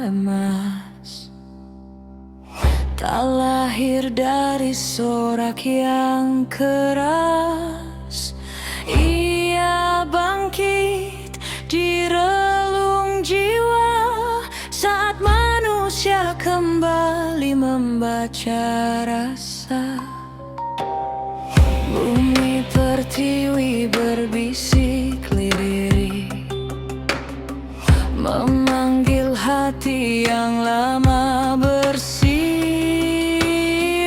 emas, tak lahir dari sorak yang keras. Ia bangkit di relung jiwa saat manusia kembali membaca rasa. Bumi pertiwi berbisik lirik, memanggil hati yang lama bersih.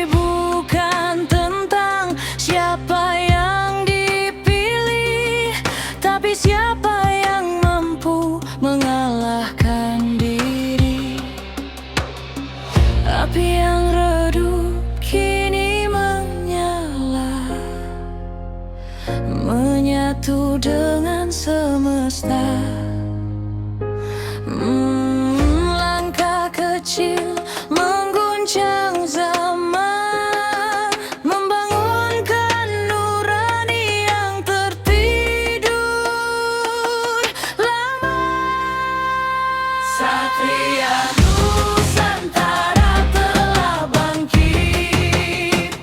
Bukan tentang siapa yang dipilih, tapi siapa yang mampu mengalahkan diri. Api yang redup kini menyala, menyatu dengan semesta. Langkah kecil mengguncang zaman, membangunkan nurani yang tertidur lama. Satria Nusantara telah bangkit,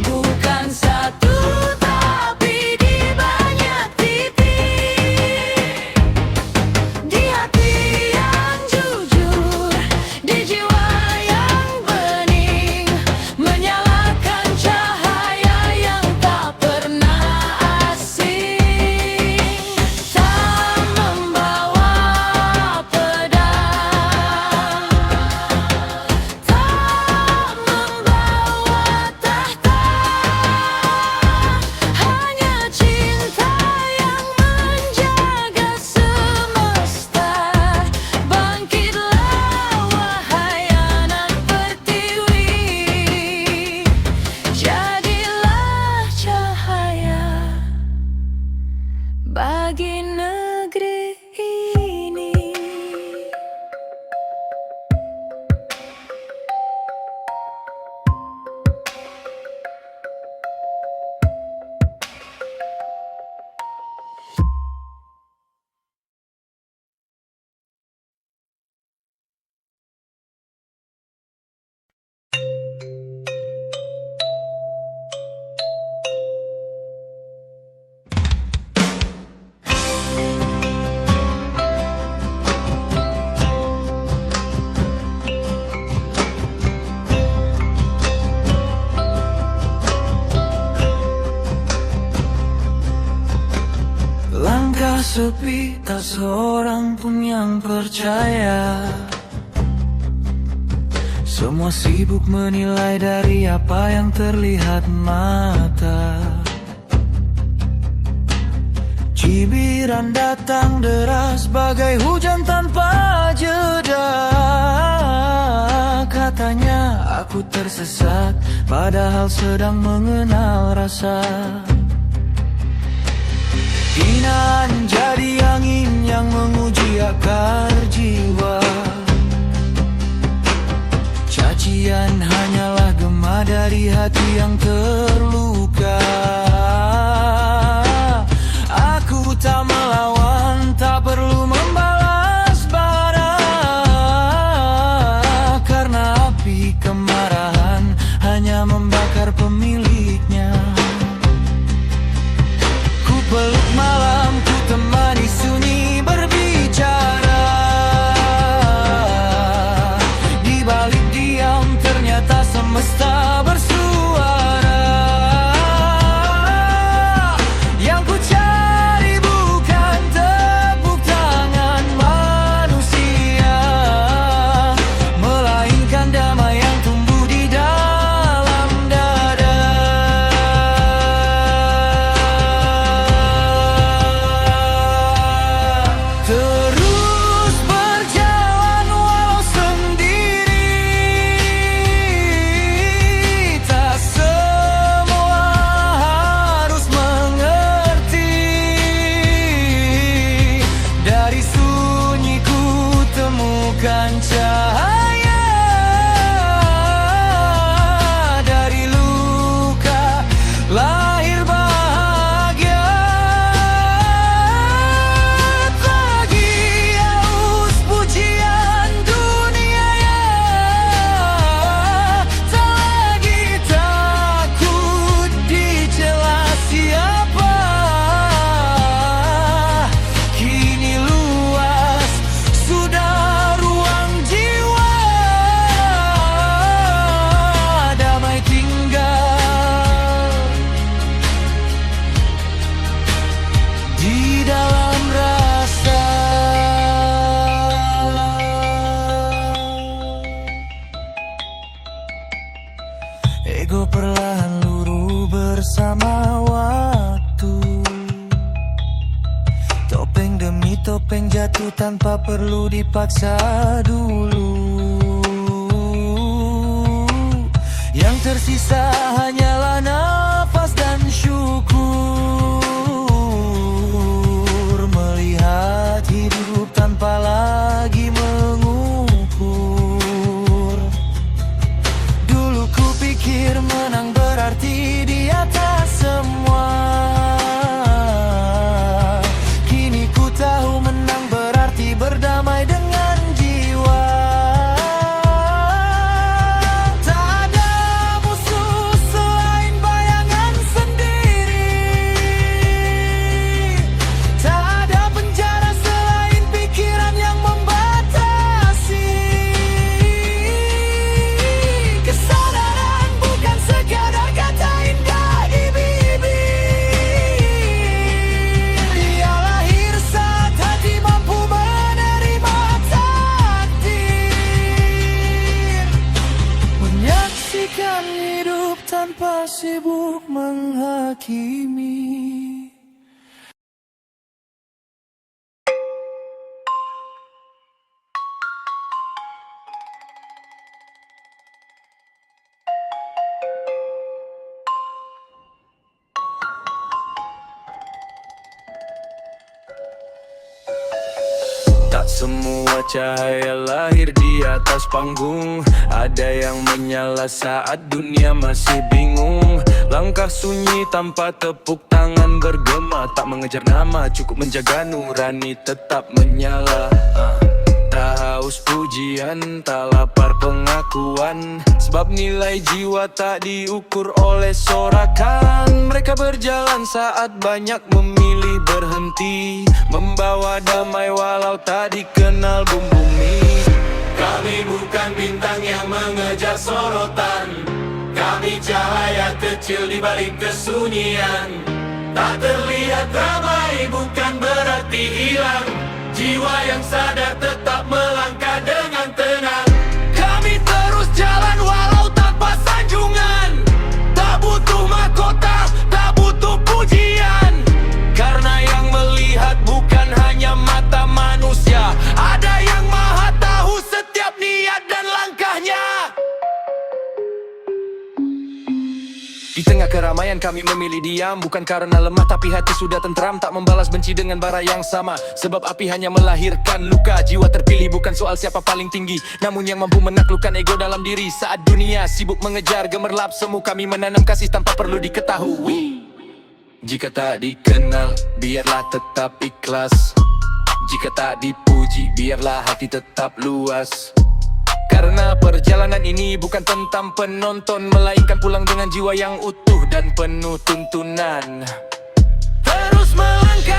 bukan satu tapi di banyak titik. Di hati yang jujur, di jiwa yang bening, menyalakan cahaya yang tak pernah asing. Tak membawa pedang, tak membawa tahta, hanya cinta yang menjaga semesta. Bangkitlah wahai anak pertiwi, jadilah cahaya bagi negeri ini. Langkah sepi, tak seorang pun yang percaya. Semua sibuk menilai dari apa yang terlihat mata. Cibiran datang deras bagai hujan tanpa jeda. Katanya aku tersesat, padahal sedang mengenal rasa. Hinaan jadi angin yang menguji akar jiwa. Cacian hanyalah gema dari hati yang terluka. Aku tak melawan, tak perlu membalas balas, karena api kemarahan hanya membakar pemiliknya. Ku peluk malam, ku temani sunyi berbicara. Di balik diam ternyata semesta bersuara. Yang ku cari bukan tepuk tangan manusia, melainkan damai yang tumbuh di dalam dada. Terus berjalan walau sendiri, tak semua harus mengerti. Dari sunyi ku temukan cahaya, dari luka lahir bahagia. Lagi haus pujian dunia, ego perlahan luruh bersama waktu. Topeng demi topeng jatuh tanpa perlu dipaksa dulu. Yang tersisa hanyalah nafas dan syukur, melihat hidup tanpa lagi mengukur. Dulu ku pikir menang berarti di atas semua. Kini ku tahu menang berarti berdamai dengan jiwa. Hidup tanpa sibuk menghakimi. Tak semua cahaya lahir di atas panggung. Ada yang menyala saat dunia masih bingung. Langkah sunyi tanpa tepuk tangan bergema. Tak mengejar nama, cukup menjaga nurani tetap menyala. Tak haus pujian, tak lapar pengakuan. Sebab nilai jiwa tak diukur oleh sorakan. Mereka berjalan saat banyak memilih berhenti, membawa damai walau tak dikenal bumi. Kami bukan bintang yang mengejar sorotan. Kami cahaya kecil di balik kesunyian. Tak terlihat ramai bukan berarti hilang. Jiwa yang sadar tetap melangkah dengan tenang. Kami terus jalan walau tanpa sanjungan. Tak butuh mahkota, tak butuh pujian. Karena yang melihat bukan hanya mata manusia. Ada yang maha tahu setiap niat dan langkahnya. Di tengah keramaian kami memilih diam. Bukan karena lemah tapi hati sudah tentram. Tak membalas benci dengan bara yang sama. Sebab api hanya melahirkan luka. Jiwa terpilih bukan soal siapa paling tinggi, namun yang mampu menaklukkan ego dalam diri. Saat dunia sibuk mengejar gemerlap semu, kami menanam kasih tanpa perlu diketahui. Jika tak dikenal, biarlah tetap ikhlas. Jika tak dipuji, biarlah hati tetap luas. Karena perjalanan ini bukan tentang penonton, melainkan pulang dengan jiwa yang utuh dan penuh tuntunan. Terus melangkah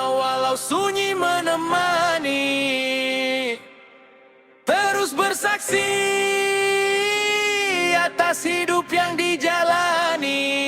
walau sunyi menemani. Terus bersaksi atas hidup yang dijalani.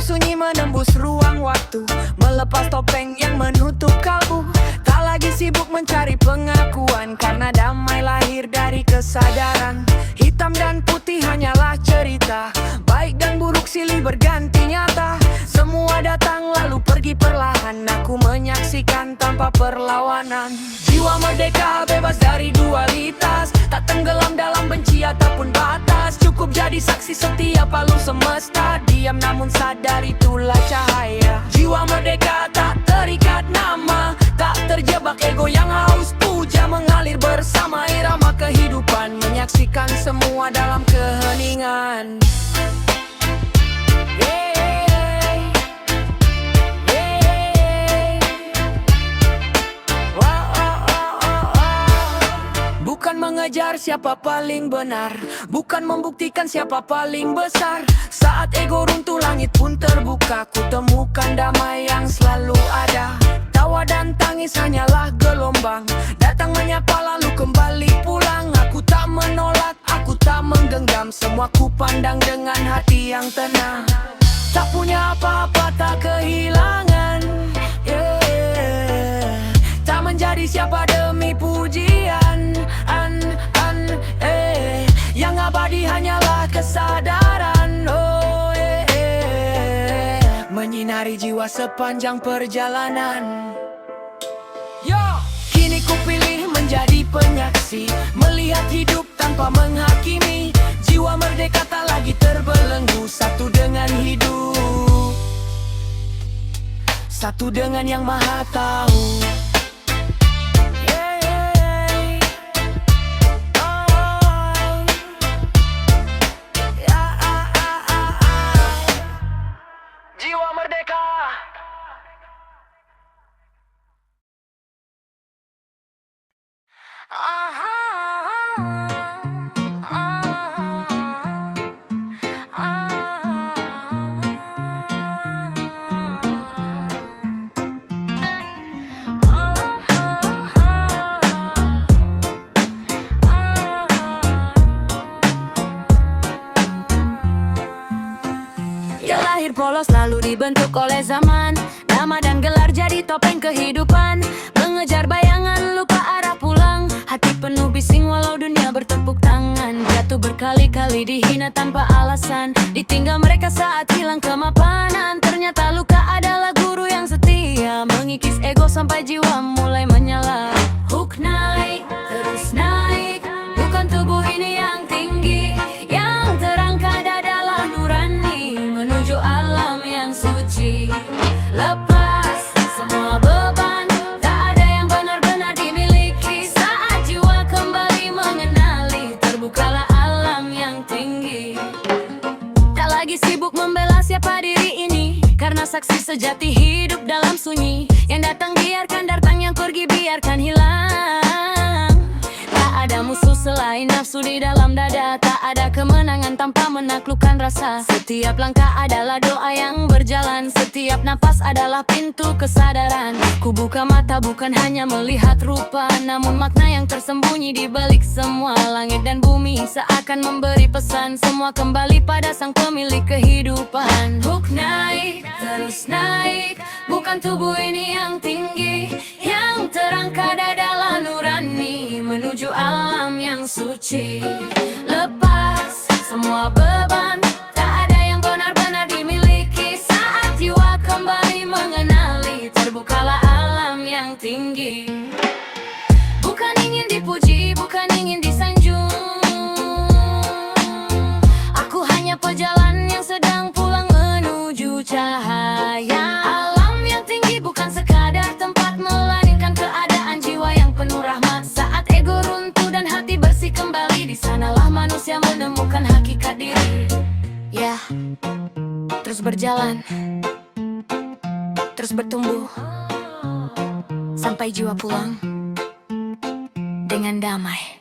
Sunyi menembus ruang waktu, melepas topeng yang menutup kalbu. Tak lagi sibuk mencari pengakuan, karena damai lahir dari kesadaran. Hitam dan putih hanyalah cerita, baik dan buruk silih berganti nyata. Semua datang lalu pergi perlahan, aku menyaksikan tanpa perlawanan. Jiwa merdeka bebas dari dualitas, tak tenggelam dalam benci ataupun batas. diam namun sadar itulah cahaya. Jiwa merdeka tak terikat nama, tak terjebak ego yang haus puja, mengalir bersama irama kehidupan, menyaksikan semua dalam keheningan. Bukan mengejar siapa paling benar, bukan membuktikan siapa paling besar. Saat ego runtuh langit pun terbuka, ku temukan damai yang selalu ada. Tawa dan tangis hanyalah gelombang, datang menyapa lalu kembali pulang. Aku tak menolak, aku tak menggenggam, semua ku pandang dengan hati yang tenang. Tak punya apa-apa, tak kehilangan, tak menjadi siapa demi pujian. Yang abadi hanyalah kesadaran, menyinari jiwa sepanjang perjalanan. Kini ku pilih menjadi penyaksi, melihat hidup tanpa menghakimi. Jiwa merdeka tak lagi terbelenggu, satu dengan hidup, satu dengan yang maha tahu. Jiwa merdeka. Dia lahir polos lalu dibentuk oleh zaman, nama dan gelar jadi topeng kehidupan. Mengejar bayangan lupa arah pulang, hati penuh bising walau dunia bertepuk tangan. Jatuh berkali-kali dihina tanpa alasan, ditinggal mereka saat hilang kemapanan. Ternyata luka adalah guru yang setia, mengikis ego sampai jiwa mulai menyala. Hook naik, terus naik, bukan tubuh ini yang tinggi, yang terangkat adalah nurani menuju alam yang suci. Lepas semua beban, tak ada yang benar-benar dimiliki. Saat jiwa kembali mengenali, terbukalah alam yang tinggi. Tak lagi sibuk membela siapa diri ini, karena saksi sejati hidup dalam sunyi. Yang datang biarkan datang, yang pergi biarkan hilang. Tak ada musuh selain nafsu di dalam dada, tak ada kemenangan tanpa menaklukkan rasa. Setiap langkah adalah doa yang berjalan, setiap napas adalah pintu kesadaran. Ku buka mata bukan hanya melihat rupa, namun makna yang tersembunyi di balik semua. Langit dan bumi seakan memberi pesan, semua kembali pada sang pemilik kehidupan. Hook naik, terus naik, bukan tubuh ini yang tinggi, yang terangkat adalah nurani menuju alam yang suci. Lepas semua beban, tak ada yang benar-benar dimiliki. Saat jiwa kembali mengenali, terbukalah alam yang tinggi. Bukan ingin dipuji, bukan ingin disanjung, aku hanya pejalan yang sedang pulang menuju cahaya. Alam yang tinggi bukan sekadar tempat, melainkan keadaan jiwa yang penuh rahmat. Saat ego runtuh dan hati bersih kembali, di sanalah manusia menemukan hakikat diri. Ya, terus berjalan, terus bertumbuh, sampai jiwa pulang dengan damai.